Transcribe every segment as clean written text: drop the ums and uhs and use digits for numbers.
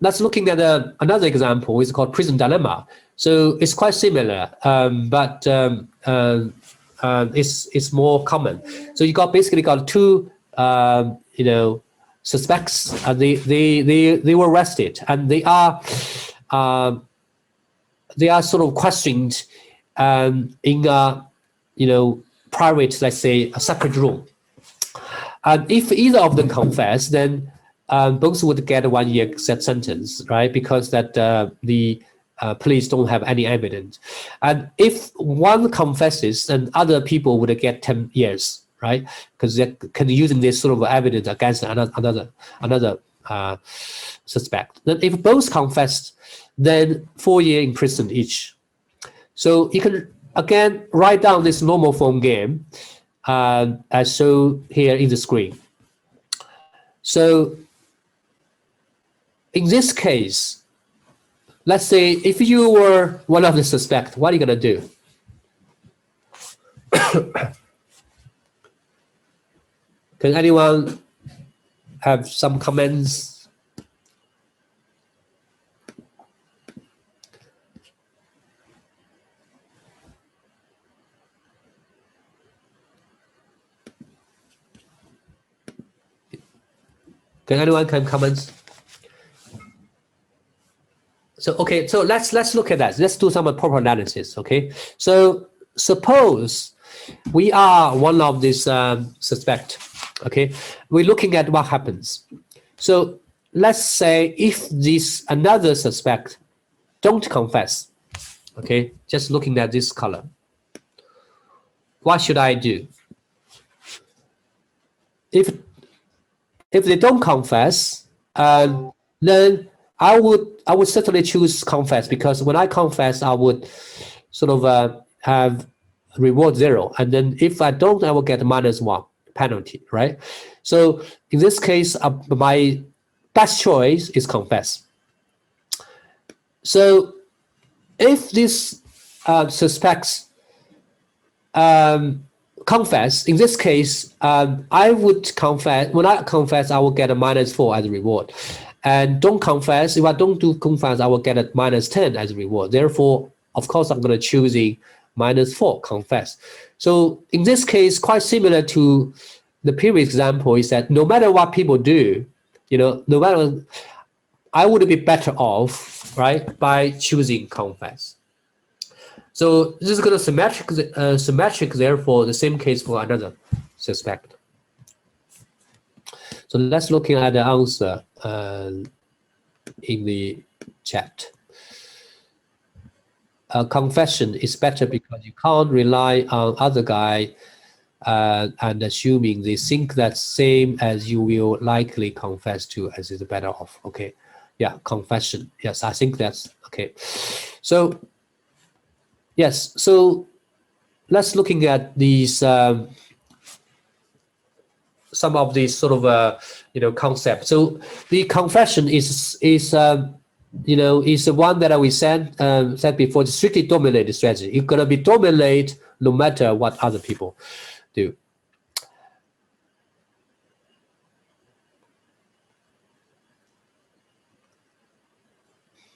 let's looking at another example. It's called prison dilemma. So it's quite similar, but it's more common. So you basically got two suspects, and they were arrested, and they are sort of questioned in a private, let's say, a separate room. And if either of them confess, then both would get a 1 year sentence, right? Because that the police don't have any evidence. And if one confesses, then other people would get 10 years, right? Because they're using this sort of evidence against another suspect. Then if both confessed, then 4 years in prison each. So you can again write down this normal form game as shown here in the screen. So in this case, let's say if you were one of the suspects, what are you going to do? Can anyone have some comments? Can anyone comment? So okay, so let's look at that. Let's do some proper analysis. Okay, so suppose we are one of these suspect. Okay, we're looking at what happens. So let's say if this another suspect don't confess. Okay, just looking at this color. What should I do? If they don't confess, then I would certainly choose confess, because when I confess, I would sort of have reward 0, and then if I don't, I will get -1 penalty, right? So in this case, my best choice is confess. So if these suspects confess, in this case, I would confess. When I confess, I will get a -4 as a reward. And don't confess, if I don't do confess, I will get a -10 as a reward. Therefore, of course, I'm going to choose a -4 confess. So in this case, quite similar to the previous example, is that no matter what people do, no matter, I would be better off, right, by choosing confess. So this is going to symmetric, therefore the same case for another suspect. So let's look at the answer in the chat. Confession is better because you can't rely on other guy and assuming they think that's same as you will likely confess to, as is better off. Okay, yeah, confession. Yes, I think that's okay. So yes, so let's looking at these some of these sort of concepts. So the confession is the one that we said before, the strictly dominated strategy. You're gonna be dominate no matter what other people do.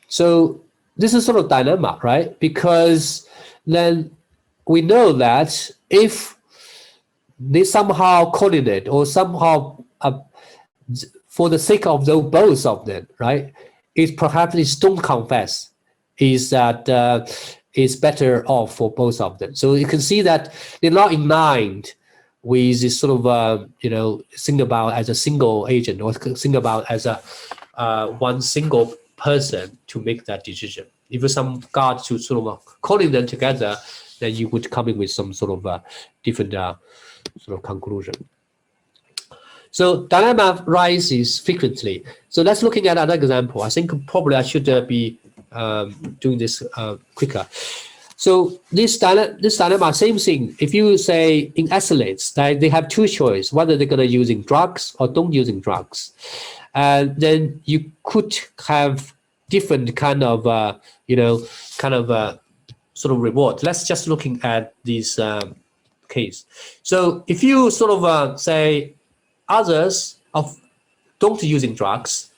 So this is sort of dilemma, right? Because then we know that if they somehow coordinate or somehow for the sake of both of them, right? It perhaps don't confess is that is better off for both of them. So you can see that they're not in line with this sort of think about as a single agent, or think about as a one single person to make that decision. If you some guard to sort of calling them together, then you would come in with some sort of different sort of conclusion. So dilemma rises frequently. So let's looking at another example. I think probably I should be doing this quicker. So this dilemma, same thing. If you say in athletes, they have two choices, whether they're going to using drugs or don't using drugs. And then you could have different kind of, sort of reward. Let's just looking at this case. So if you sort of say others don't using drugs,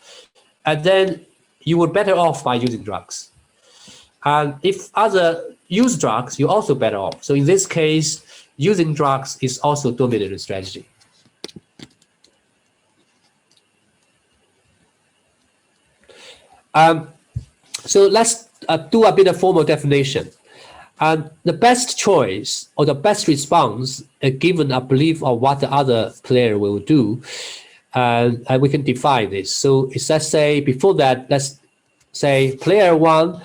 and then you were better off by using drugs. And if other use drugs, you're also better off. So in this case, using drugs is also dominant strategy. So let's do a bit of formal definition. And the best choice or the best response given a belief of what the other player will do, and we can define this. So let's say before that, let's say player 1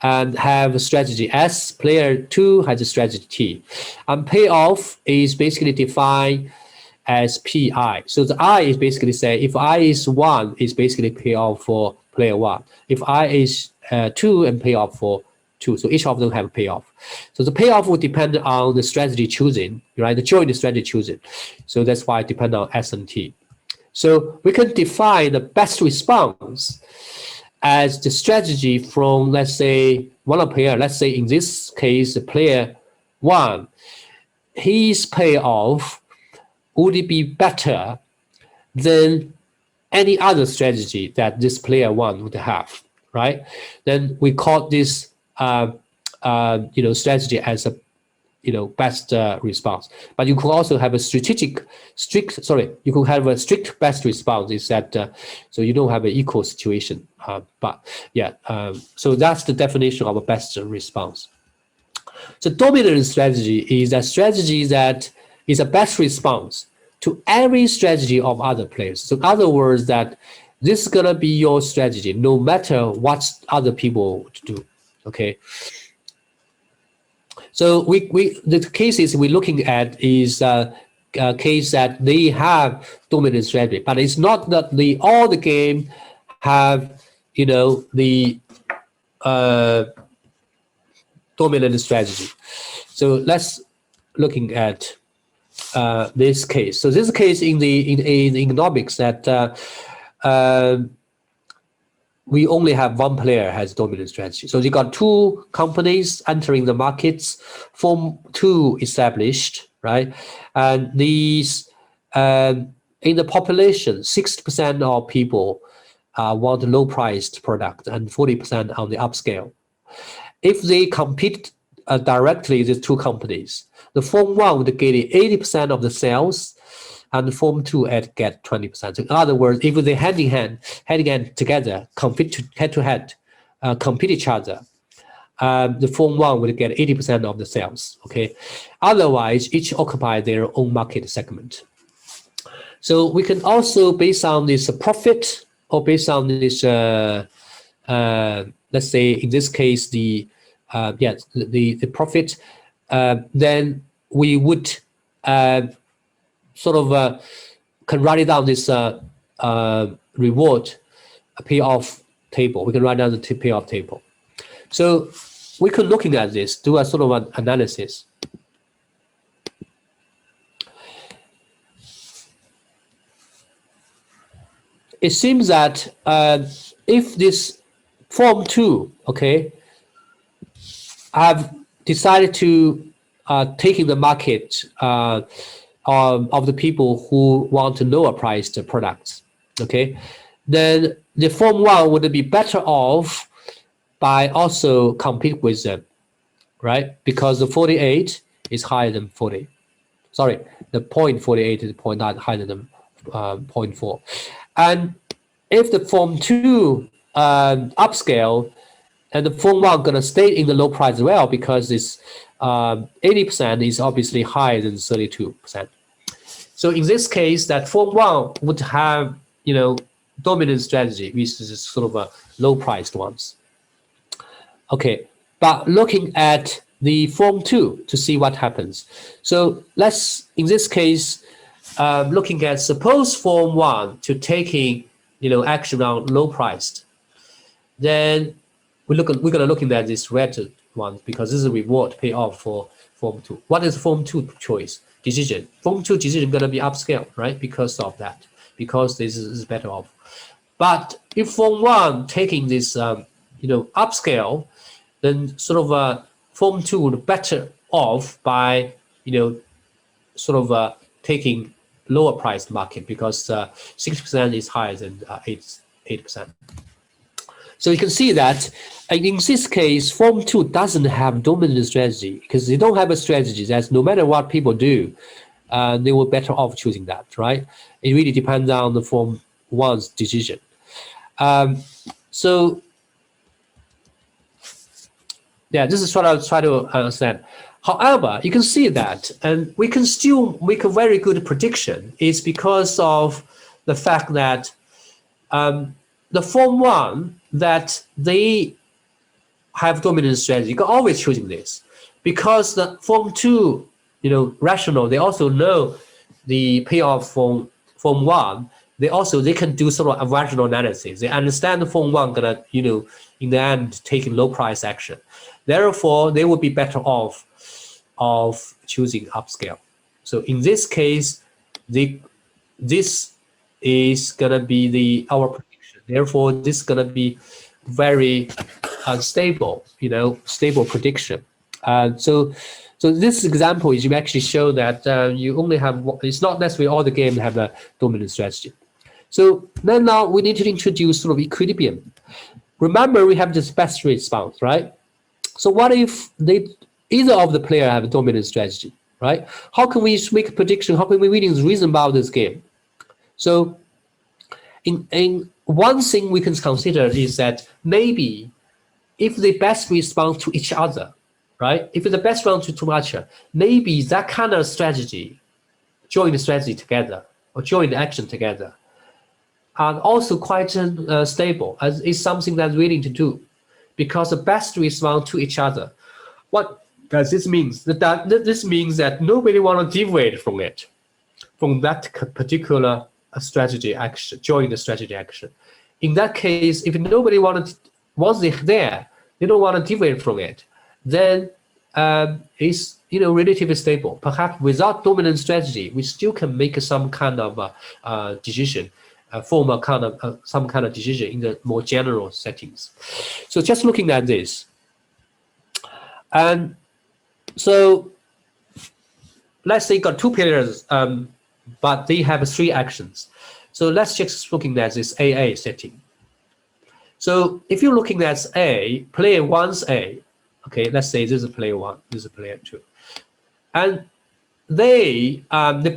and have a strategy S, player 2 has a strategy T. And payoff is basically defined as PI. So the I is basically say if I is 1, is basically payoff for player 1. If I is 2 and payoff for 2. So each of them have a payoff. So the payoff will depend on the strategy choosing, right? The joint strategy choosing. So that's why it depends on S and T. So we can define the best response as the strategy from, let's say, one player. Let's say in this case, the player 1, his payoff would it be better than any other strategy that this player 1 would have, right? Then we call this strategy as a best response. But you could also have a you could have a strict best response. Is that so you don't have an equal situation. So that's the definition of a best response. So dominant strategy is a strategy that is a best response to every strategy of other players. So in other words, that this is gonna be your strategy no matter what other people do. Okay. So the cases we're looking at is a case that they have dominant strategy, but it's not that all the game have the dominant strategy. So let's looking at this case. So this case in economics that we only have one player has dominant strategy. So you got 2 companies entering the markets, Form 2 established, right? And these in the population, 60% of people want a low-priced product and 40% on the upscale. If they compete directly, these 2 companies, the Form 1 would get 80% of the sales, and the Form 2 get 20%. So in other words, if they hand in hand together, compete head-to-head, compete each other, the Form 1 would get 80% of the sales. Okay, otherwise, each occupy their own market segment. So we can also, based on this profit, or based on this, let's say in this case the profit, then we would can write it down this reward payoff table. We can write down the payoff table. So we could looking at this, do a sort of an analysis. It seems that if this Form 2, okay, have decided to taking the market of the people who want to lower priced products, okay, then the Form 1 would be better off by also compete with them, right? Because the 48 is higher than 40. Sorry, the 0.48 is 0.9 higher than 0.4. And if the Form 2 upscale, and the Form 1 gonna stay in the low price as well, because this 80% is obviously higher than 32%. So in this case, that Form 1 would have dominant strategy, which is sort of a low priced ones. Okay, but looking at the Form 2 to see what happens. So let's, in this case, looking at suppose Form 1 to taking action on low priced, then we're gonna looking at this red one, because this is a reward payoff for Form 2. What is Form 2 choice decision? Form 2 decision gonna be upscale, right? Because of that, because this is better off. But if Form 1 taking this upscale, then sort of Form 2 would better off by taking lower priced market, because 60% is higher than 8%. So you can see that in this case, form 2 doesn't have dominant strategy because they don't have a strategy that no matter what people do, they were better off choosing that, right? It really depends on the form 1's decision. So yeah, this is what I was trying to understand. However, you can see that, and we can still make a very good prediction. It's because of the fact that the form 1 that they have dominant strategy, you can always choosing this, because the form 2, rational, they also know the payoff from form 1. They can do sort of a rational analysis. They understand the form 1 gonna, in the end, taking low price action. Therefore, they would be better off of choosing upscale. So in this case, this is gonna be our prediction. Therefore, this is gonna be very stable, stable prediction. So this example is you actually show that you only have, it's not necessarily all the games have a dominant strategy. So then now we need to introduce sort of equilibrium. Remember, we have this best response, right? So what if either of the player have a dominant strategy, right? How can we make a prediction? How can we really reason about this game? So in one thing we can consider is that maybe if they best respond to each other, right? If the best respond to each other, maybe that kind of strategy, join the strategy together or join the action together, are also quite stable, as is something that's willing to do, because the best respond to each other. What does this mean? This means that nobody want to deviate from it, from that particular strategy action, join the strategy action. In that case, if nobody once they're there, they don't want to deviate from it, then it's relatively stable. Perhaps without dominant strategy, we still can make some kind of decision, form a kind of some kind of decision in the more general settings. So just looking at this, and so let's say got two players, but they have three actions. So let's just looking at this AA setting. So if you're looking at A, player 1's A, okay, let's say this is player 1, this is player 2. And the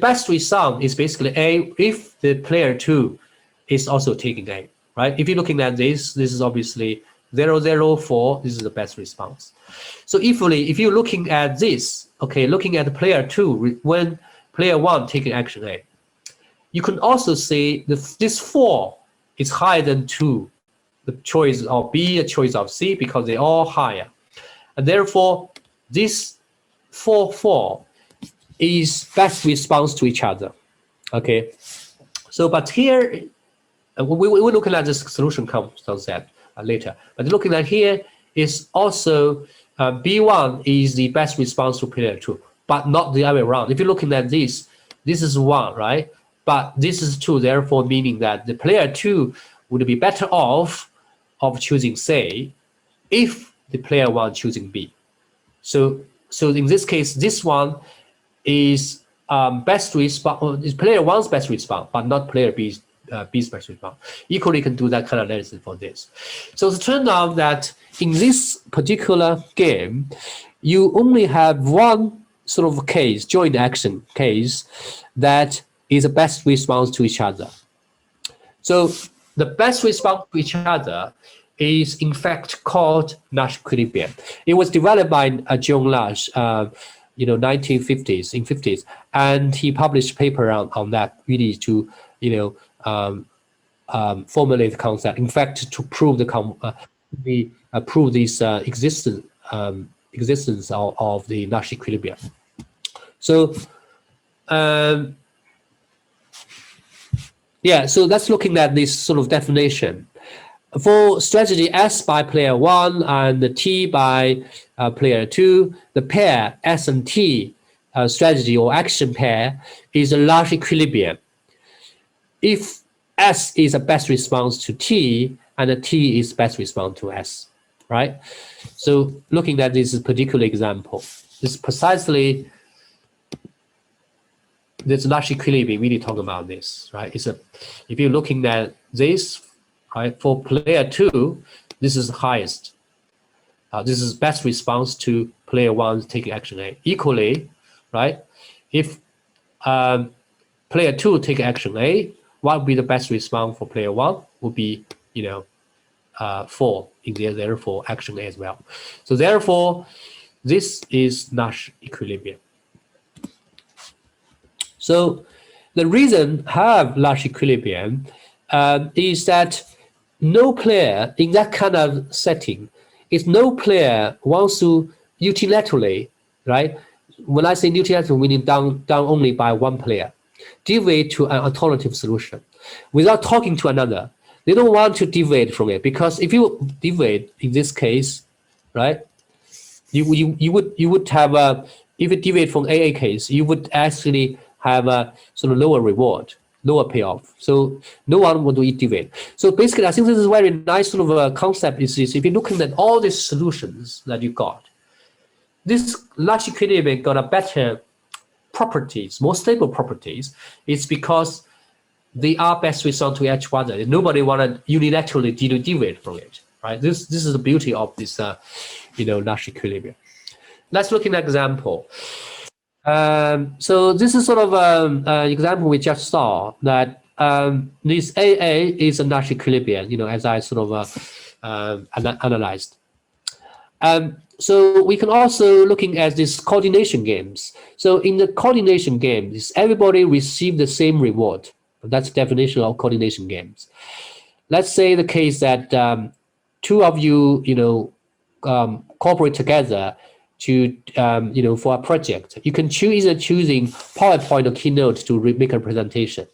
best result is basically A if the player 2 is also taking A, right? If you're looking at this is obviously 0, 0, 4, this is the best response. So if you're looking at this, okay, looking at player 2, when player 1 taking action A, you can also see this 4 is higher than 2, the choice of B, a choice of C, because they're all higher. And therefore, this 4, 4 is best response to each other, okay? So, but here, we're looking at this solution concept later, but looking at here is also B1 is the best response to player 2, but not the other way around. If you're looking at this is 1, right? But this is 2, therefore meaning that the player 2 would be better off of choosing C if the player 1 choosing B. So in this case, this one is best response, is player 1's best response, but not player B's best response. Equally can do that kind of analysis for this. So it turns out that in this particular game, you only have one sort of case, joint action case, that is the best response to each other. So the best response to each other is in fact called Nash equilibrium. It was developed by John Nash, 1950s, and he published a paper on that, really to formulate the concept. In fact, to prove prove this existence of the Nash equilibrium. So so that's looking at this sort of definition. For strategy S by player 1 and T by player 2, the pair S and T strategy or action pair is a Nash equilibrium. If S is a best response to T and T is best response to S, right? So looking at this particular example, this precisely this Nash equilibrium really talking about this, right? If you're looking at this, right, for player 2, This is highest. This is best response to player one taking action A. Equally, right? If player two take action A, what would be the best response for player one? Would be 4 in there, therefore action A as well. So therefore, this is Nash equilibrium. So the reason have Nash equilibrium is that no player in that kind of setting, if no player wants to unilaterally, right? When I say unilateral, meaning down only by one player, deviate to an alternative solution without talking to another. They don't want to deviate from it, because if you deviate in this case, right, you would have if you deviate from AA case, you would actually have a sort of lower reward, lower payoff. So no one would deviate. So basically, I think this is a very nice sort of a concept. Is if you're looking at all these solutions that you got, this Nash equilibrium got a better properties, more stable properties. It's because they are best result to each other. Nobody want to unilaterally deviate from it, right? This is the beauty of this, Nash equilibrium. Let's look at an example. So this is sort of an example we just saw that this AA is a Nash equilibrium, as I sort of analyzed. So we can also looking at these coordination games. So in the coordination games, everybody receive the same reward. That's the definition of coordination games. Let's say the case that two of you, cooperate together to, for a project. You can choose either choosing PowerPoint or Keynote to make a presentation.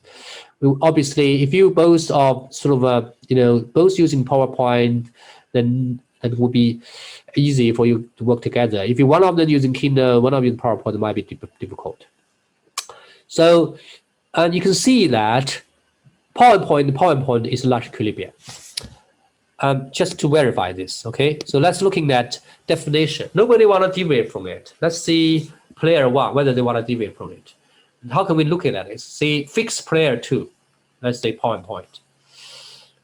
Obviously, if you both are sort of, both using PowerPoint, then it would be easy for you to work together. If you one of them using Keynote, one of you using PowerPoint, it might be difficult. So, and you can see that PowerPoint is a Nash equilibrium. Just to verify this, okay? So let's looking at definition. Nobody want to deviate from it. Let's see player one, whether they want to deviate from it. And how can we look at it? See fixed player two, let's say PowerPoint.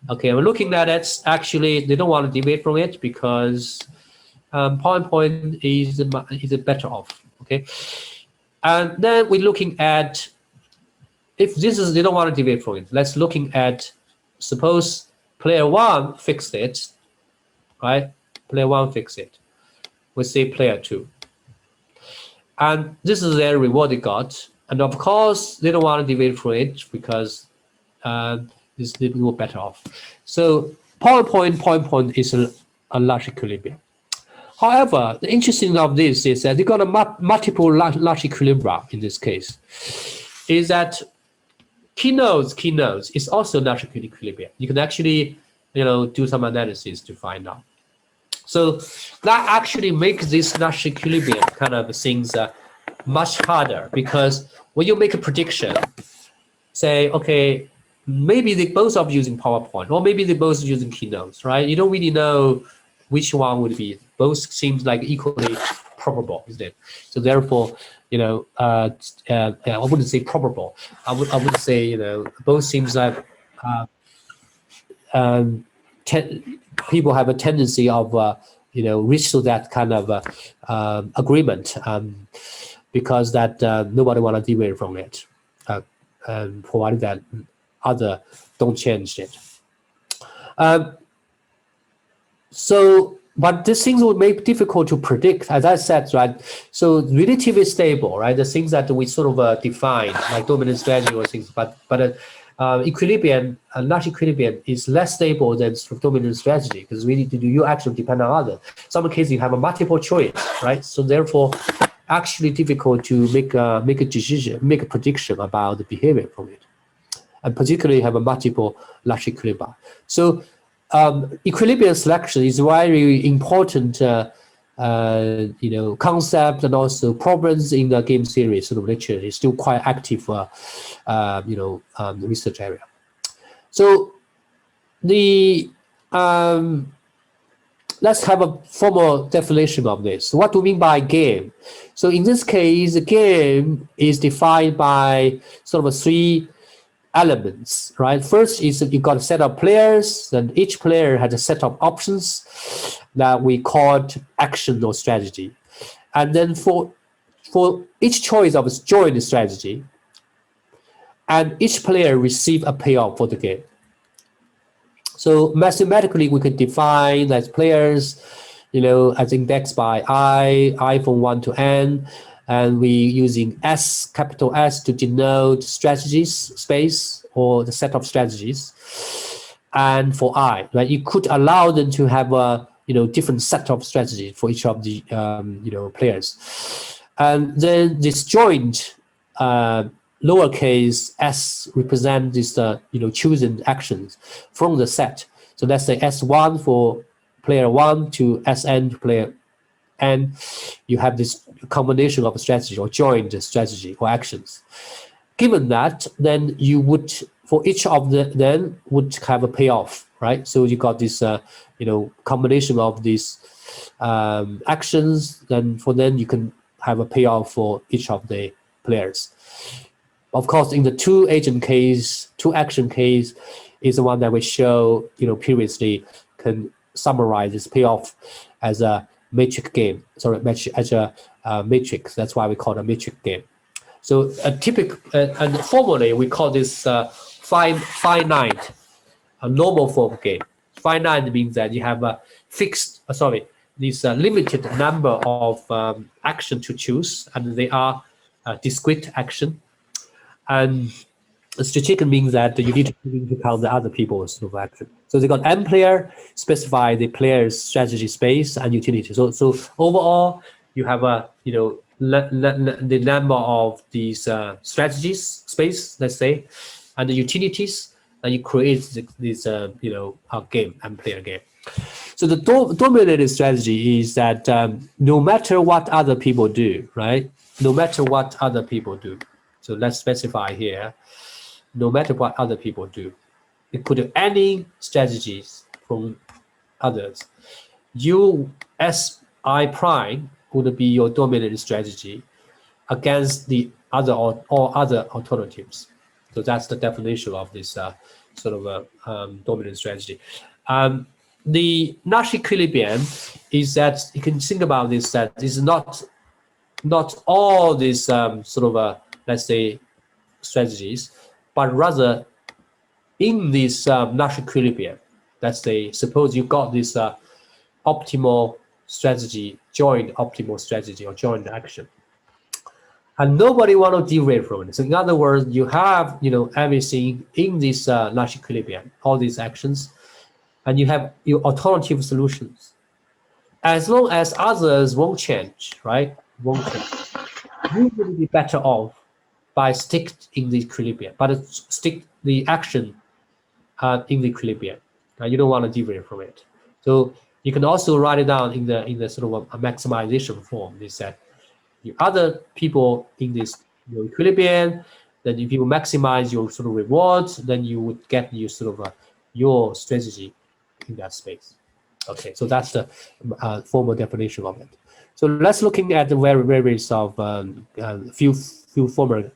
Okay, we're looking at it. Actually, they don't want to deviate from it because PowerPoint is better off. Okay, and then we're looking at if they don't want to deviate from it. Let's looking at suppose player one fixed it, right? Player one fixed it. We say player two, and this is their reward they got, and of course they don't want to deviate from it because is a little better off. So PowerPoint is a Nash equilibrium. However, the interesting of this is that they got a multiple Nash equilibria in this case. Is that Keynote is also Nash equilibrium. You can actually, do some analysis to find out. So that actually makes this Nash equilibrium kind of things much harder, because when you make a prediction, say, okay, maybe they both are using PowerPoint, or maybe they both using Keynotes, right? You don't really know which one would be. Both seems like equally probable, isn't it? So therefore, I wouldn't say probable. I would say, both seems like people have a tendency of, reach to that kind of agreement, because that nobody want to deviate from it, provided that other don't change it. But these things would make it difficult to predict, as I said, right? So relatively stable, right? The things that we sort of define, like dominant strategy or things, but equilibrium, Nash equilibrium is less stable than dominant strategy, because you actually depend on others. Some cases you have a multiple choice, right? So therefore, actually difficult to make a decision, make a prediction about the behavior from it, and particularly have a multiple Nash equilibria. So equilibrium selection is very important, concept, and also problems in the game theory sort of literature is still quite active, research area. So the let's have a formal definition of this. What do we mean by game? So in this case, the game is defined by sort of three elements, right? First is that you got a set of players, and each player has a set of options that we called action or strategy. And then for each choice of join strategy, and each player receive a payoff for the game. So mathematically, we could define as players, as indexed by I from 1 to n, and we using S, capital S, to denote strategies space or the set of strategies. And for I, right, you could allow them to have a different set of strategies for each of the players. And then this joint lowercase s represent this chosen actions from the set. So let's say S1 for player 1 to Sn to player n. You have this combination of strategy or joined strategy or actions. Given that, then you would, for each of them would have a payoff, right? So you got this combination of these actions. Then you can have a payoff for each of the players. Of course, in the two action case is the one that we show previously, can summarize this payoff as a matrix game. As a matrix. That's why we call it a matrix game. So a typical and formally we call this finite, a normal form game. Finite means that you have a fixed, this limited number of action to choose, and they are discrete action. And strategic means that you need to take into account the other people's action. So they got n player, specify the player's strategy space and utility. So overall, you have a the number of these strategies space, let's say, and the utilities, and you create this a game and player game. So the dominated strategy is that no matter what other people do, right? No matter what other people do. So let's specify here, no matter what other people do. You could do any strategies from others. You, as I prime, would be your dominant strategy against the other or other alternatives. So that's the definition of this dominant strategy. The Nash equilibrium is that you can think about this, that is not all these let's say strategies, but rather in this Nash equilibrium, let's say suppose you got this optimal strategy, joint optimal strategy or joint action, and nobody want to derail from it. So in other words, you have everything in this Nash equilibrium, all these actions, and you have your alternative solutions. As long as others won't change, right? You will be better off by stick in the equilibrium, but stick the action in the equilibrium. You don't want to deviate from it. So you can also write it down in the sort of a maximization form. They said the other people in this equilibrium, then if you maximize your sort of rewards, then you would get your sort of your strategy in that space. Okay, so that's the formal definition of it. So let's looking at the various of few former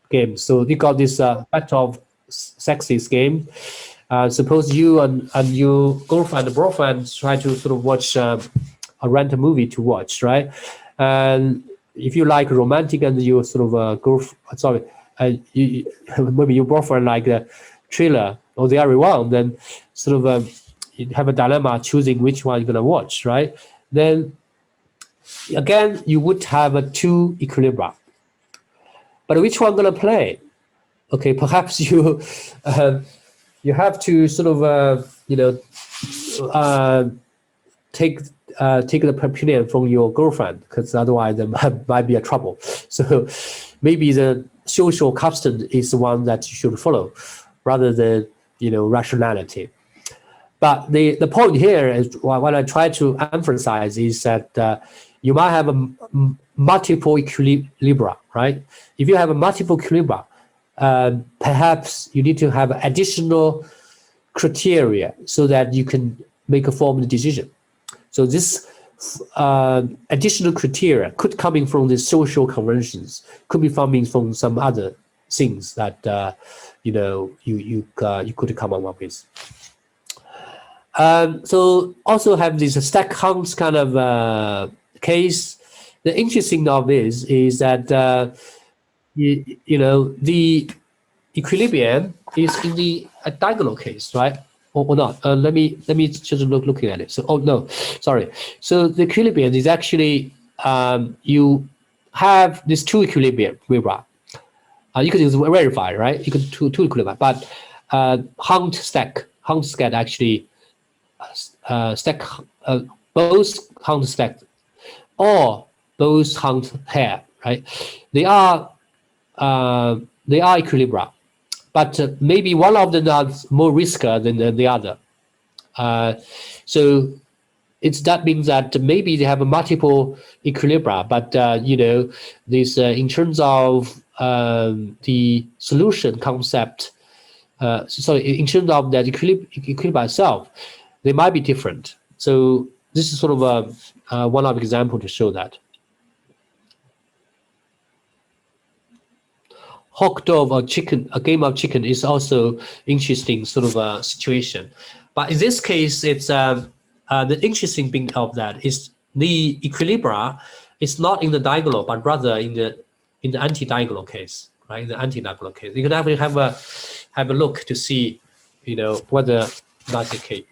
games. So you got this battle of sexes game. Suppose you and your girlfriend and boyfriend try to sort of watch rent a movie to watch, right? And if you like romantic and you sort of maybe your boyfriend like a thriller or the other one, then sort of you have a dilemma choosing which one you're gonna watch, right? Then again, you would have two equilibria. But which one gonna play? Okay, perhaps you have to sort of take the opinion from your girlfriend, because otherwise there might be a trouble. So maybe the social custom is the one that you should follow, rather than rationality. But the point here is what I try to emphasize is that you might have a multiple equilibria, right? If you have a multiple equilibria, perhaps you need to have additional criteria so that you can make a formal decision. So this additional criteria could coming from the social conventions, could be coming from some other things that you could come up with. So also have this stack counts kind of case. The interesting of this is that the equilibrium is in the diagonal case, right? Or not? Let me just looking at it. So no, sorry. So the equilibrium is actually you have these two equilibrium. You can use verify, right? You can two equilibrium, but Hunt stack actually stack both Hunt stack or both Hunt hair, right? They are equilibria, but maybe one of them is more riskier than the other. So that means that maybe they have a multiple equilibria, but this in terms of the solution concept. So in terms of that equilibrium itself, they might be different. So this is sort of one of example to show that. Hawk dove or chicken, a game of chicken is also interesting sort of a situation. But in this case, it's the interesting thing of that is the equilibria is not in the diagonal, but rather in the anti-diagonal case, right? In the anti-diagonal case, you can actually have a look to see, whether that's the case.